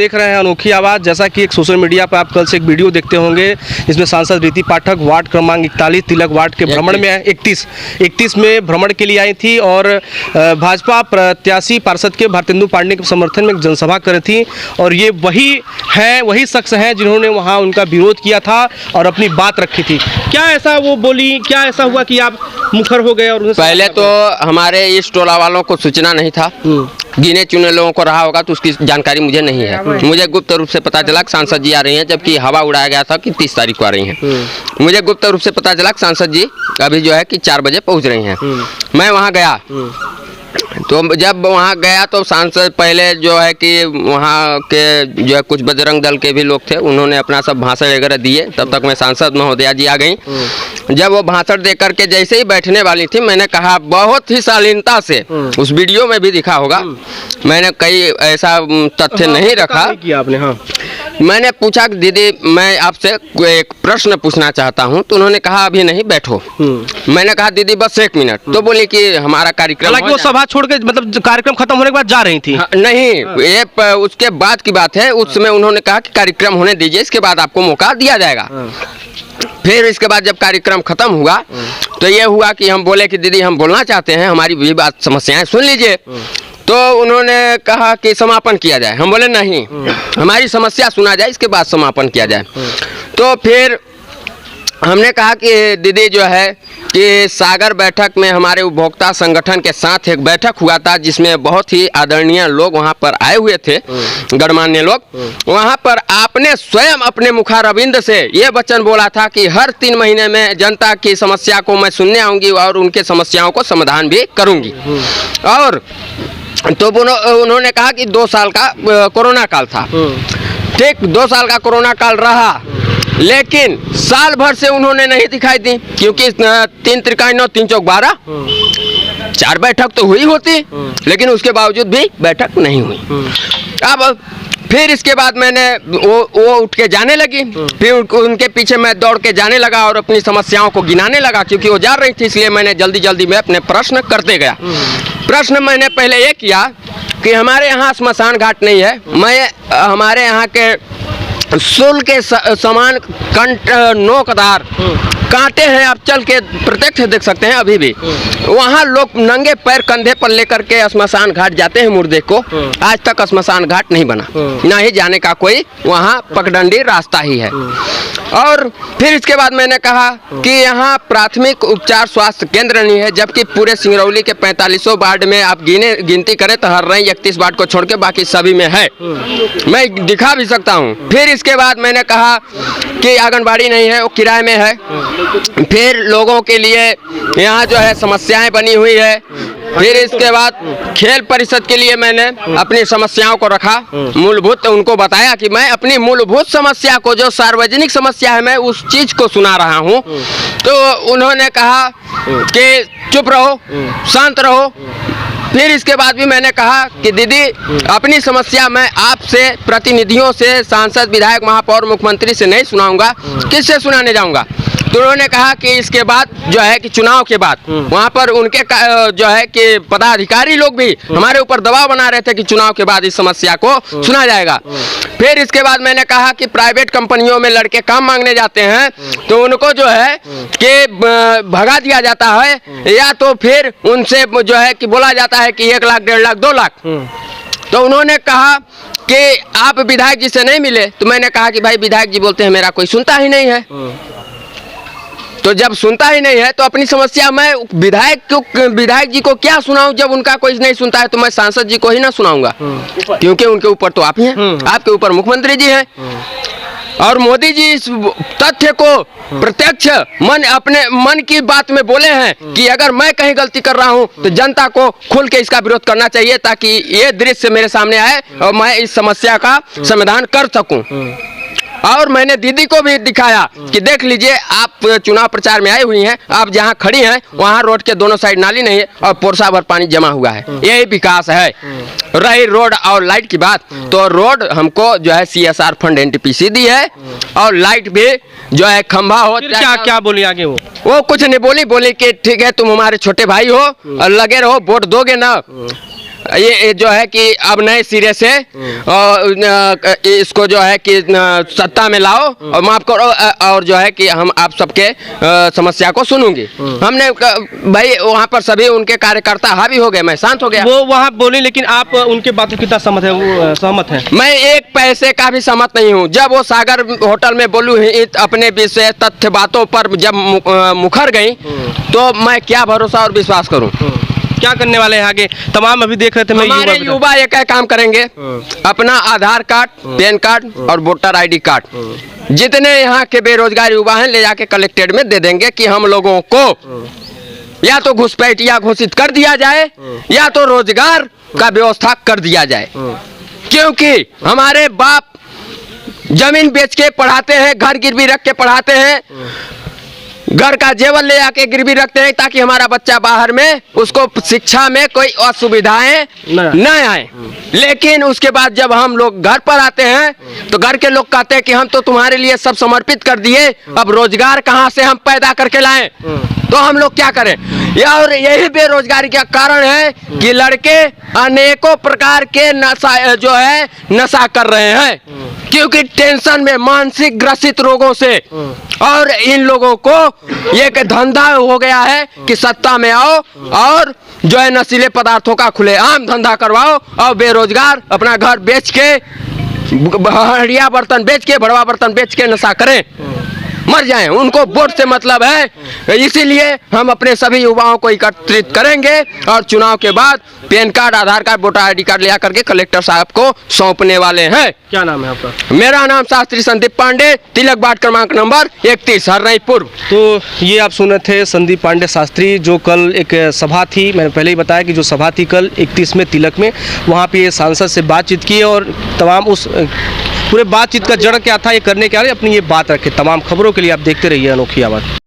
देख रहे हैं अनोखी आवाज़। जैसा कि एक सोशल मीडिया पर आप कल से एक वीडियो देखते होंगे, इसमें सांसद रीति पाठक वार्ड क्रमांक 41 तिलक वार्ड के भ्रमण में 31 में भ्रमण के लिए आई थी और भाजपा प्रत्याशी पार्षद के भारतेंदु पांडे के समर्थन में एक जनसभा करी थी। और ये वही शख्स हैं जिन्होंने वहाँ उनका विरोध किया था और अपनी बात रखी थी। क्या ऐसा वो बोली, क्या ऐसा हुआ कि आप मुखर हो गए? और पहले तो हमारे इस टोला वालों को सूचना नहीं था, गिने चुने लोगों को रहा होगा तो उसकी जानकारी मुझे नहीं है। मुझे गुप्त रूप से पता चला कि सांसद जी आ रही हैं, जबकि हवा उड़ाया गया था कि 30 तारीख को आ रही हैं। मुझे गुप्त रूप से पता चला कि सांसद जी अभी जो है कि 4 बजे पहुंच रही हैं। मैं वहां गया, तो जब वहाँ गया तो सांसद पहले जो है कि वहाँ के जो है कुछ बजरंग दल के भी लोग थे, उन्होंने अपना सब भाषण वगैरह दिए। तब तक मैं सांसद महोदया जी आ गई। जब वो भाषण दे करके जैसे ही बैठने वाली थी, मैंने कहा बहुत ही शालीनता से, उस वीडियो में भी दिखा होगा, मैंने कई ऐसा तथ्य नहीं रखा किया आपने। हाँ, मैंने पूछा कि दीदी मैं आपसे एक प्रश्न पूछना चाहता हूं। तो उन्होंने कहा अभी नहीं, बैठो। मैंने कहा दीदी बस 1 मिनट। तो बोली कि हमारा कार्यक्रम, हालांकि वो सभा छोड़ के मतलब कार्यक्रम खत्म होने के बाद जा रही थी। हाँ, नहीं, ये उसके बाद की बात है। उस समय उन्होंने कहा कि कार्यक्रम होने दीजिए, इसके बाद आपको मौका दिया जाएगा। फिर इसके बाद जब कार्यक्रम खत्म हुआ तो ये हुआ कि हम बोले कि दीदी हम बोलना चाहते हैं, हमारी भी बात समस्याएं सुन लीजिए। तो उन्होंने कहा कि समापन किया जाए। हम बोले नहीं, हमारी समस्या सुना जाए, इसके बाद समापन किया जाए। तो फिर हमने कहा कि दीदी जो है कि सागर बैठक में हमारे उपभोक्ता संगठन के साथ एक बैठक हुआ था, जिसमें बहुत ही आदरणीय लोग वहां पर आए हुए थे, गणमान्य लोग। वहां पर आपने स्वयं अपने मुखारविंद से ये वचन बोला था कि हर 3 महीने में जनता की समस्या को मैं सुनने आऊंगी और उनके समस्याओं को समाधान भी करूंगी। और तो उन्होंने कहा कि 2 साल का कोरोना काल था। ठीक, 2 साल का कोरोना काल रहा, लेकिन साल भर से उन्होंने नहीं दिखाई दी, क्योंकि 3 त्रिकाई 9 3 चौक 12 4 बैठक तो हुई होती, लेकिन उसके बावजूद भी बैठक नहीं हुई। अब फिर इसके बाद मैंने वो उठ के जाने लगी। फिर उनके पीछे मैं दौड़ के जाने लगा और अपनी समस्याओं को गिनाने लगा, क्योंकि वो जा रही थी, इसलिए मैंने जल्दी जल्दी में अपने प्रश्न करते गया। प्रश्न मैंने पहले ये किया कि हमारे यहाँ स्मशान घाट नहीं है। मैं हमारे यहाँ के सूल के समान नोकदार कांटे हैं, आप चल के प्रत्यक्ष देख सकते हैं अभी भी। वहाँ लोग नंगे पैर कंधे पर लेकर के स्मशान घाट जाते हैं मुर्दे को। आज तक स्मशान घाट नहीं बना, ना ही जाने का कोई वहाँ पगडंडी रास्ता ही है। और फिर इसके बाद मैंने कहा कि यहाँ प्राथमिक उपचार स्वास्थ्य केंद्र नहीं है, जबकि पूरे सिंगरौली के 45 वार्ड में आप गिनती करें तो हर रही 31 वार्ड को छोड़ के बाकी सभी में है। मैं दिखा भी सकता हूँ। फिर इसके बाद मैंने कहा कि आंगनबाड़ी नहीं है, वो किराए में है। फिर लोगों के लिए यहाँ जो है समस्याएं बनी हुई है। फिर इसके बाद खेल परिषद के लिए मैंने अपनी समस्याओं को रखा, मूलभूत उनको बताया कि मैं अपनी मूलभूत समस्या को, जो सार्वजनिक समस्या है, मैं उस चीज को सुना रहा हूँ। तो उन्होंने कहा कि चुप रहो, शांत रहो। फिर इसके बाद भी मैंने कहा कि दीदी अपनी समस्या मैं आपसे, प्रतिनिधियों से, सांसद, विधायक, महापौर, मुख्यमंत्री से नहीं सुनाऊंगा, किससे सुनाने जाऊंगा? तो उन्होंने कहा कि इसके बाद जो है कि चुनाव के बाद वहाँ पर उनके जो है कि पदाधिकारी लोग भी हमारे ऊपर दबाव बना रहे थे कि चुनाव के बाद इस समस्या को सुना जाएगा। फिर इसके बाद मैंने कहा कि प्राइवेट कंपनियों में लड़के काम मांगने जाते हैं तो उनको जो है कि भगा दिया जाता है, या तो फिर उनसे जो है कि बोला जाता है कि 1 लाख 1.5 लाख 2 लाख। तो उन्होंने कहा कि आप विधायक जी से नहीं मिले। तो मैंने कहा कि भाई विधायक जी बोलते हैं मेरा कोई सुनता ही नहीं है। तो जब सुनता ही नहीं है तो अपनी समस्या मैं विधायक जी को क्या सुनाऊं? जब उनका कोई नहीं सुनता है तो मैं सांसद जी को ही ना सुनाऊंगा, क्योंकि उनके ऊपर तो आप ही हैं, आपके ऊपर मुख्यमंत्री जी हैं। और मोदी जी इस तथ्य को प्रत्यक्ष अपने मन की बात में बोले हैं कि अगर मैं कहीं गलती कर रहा हूं तो जनता को खुल के इसका विरोध करना चाहिए, ताकि ये दृश्य मेरे सामने आए और मैं इस समस्या का समाधान कर सकूं। और मैंने दीदी को भी दिखाया कि देख लीजिए, आप चुनाव प्रचार में आई हुई हैं, आप जहां खड़ी हैं वहां रोड के दोनों साइड नाली नहीं है और पोरसा भर पानी जमा हुआ है। यही विकास है। रही रोड और लाइट की बात, तो रोड हमको जो है CSR फंड NTPC दी है, और लाइट भी जो है खंभा हो। क्या बोली आगे? वो कुछ नहीं बोली कि ठीक है तुम हमारे छोटे भाई हो और लगे रहो, वोट दोगे ना। ये जो है कि अब नए सिरे से इसको जो है कि सत्ता में लाओ और माफ करो, और जो है कि हम आप सबके समस्या को सुनूंगी। हमने भाई वहाँ पर सभी उनके कार्यकर्ता हावी हो गए, मैं शांत हो गया। वो वहाँ बोले, लेकिन आप उनके बातों कितना सहमत है? मैं एक पैसे का भी सहमत नहीं हूँ। जब वो सागर होटल में बोलू अपने विषय तथ्य बातों पर जब मुखर गई तो मैं क्या भरोसा और विश्वास करूँ? क्या करने वाले हैं आगे? तमाम अभी देख रहे थे, हमारे युवा एक काम करेंगे, अपना आधार कार्ड, पैन कार्ड और वोटर आईडी कार्ड जितने यहाँ के बेरोजगार युवा हैं ले जाके कलेक्टेड में दे देंगे कि हम लोगों को या तो घुसपैठिया घोषित कर दिया जाए या तो रोजगार का व्यवस्था कर दिया जाए। क्योंकि हमारे बाप जमीन बेच के पढ़ाते हैं, घर गिरवी रख के पढ़ाते हैं, घर का जेवर ले आके गिरवी रखते हैं ताकि हमारा बच्चा बाहर में उसको शिक्षा में कोई असुविधाएं न आए। लेकिन उसके बाद जब हम लोग घर पर आते हैं तो घर के लोग कहते हैं कि हम तो तुम्हारे लिए सब समर्पित कर दिए, अब रोजगार कहाँ से हम पैदा करके लाएं? तो हम लोग क्या करें? और यही बेरोजगारी का कारण है कि लड़के अनेकों प्रकार के नशा जो है नशा कर रहे हैं, क्योंकि टेंशन में मानसिक ग्रसित रोगों से। और इन लोगों को एक धंधा हो गया है कि सत्ता में आओ और जो है नशीले पदार्थों का खुलेआम धंधा करवाओ और बेरोजगार अपना घर बेच के, हड़िया बर्तन बेच के, भड़वा बर्तन बेच के नशा करें, मर जाएं। उनको वोट से मतलब है। इसीलिए हम अपने सभी युवाओं को एकत्रित करेंगे और चुनाव के बाद पैन कार्ड, आधार कार्ड, वोटर आईडी कार्ड ले करके कलेक्टर साहब को सौंपने वाले हैं। क्या नाम है आपका? मेरा नाम शास्त्री संदीप पांडे, तिलक वार्ड क्रमांक नंबर 31, हरनई पूर्व। तो ये आप सुने थे संदीप पांडे शास्त्री, जो कल एक सभा थी, मैंने पहले ही बताया कि जो सभा थी कल 31 में तिलक में, वहाँ पे ये सांसद से बातचीत की और तमाम उस पूरे बातचीत का जड़ क्या था, ये करने के लिए अपनी ये बात रखे। तमाम खबरों के लिए आप देखते रहिए अनोखी आवाज़।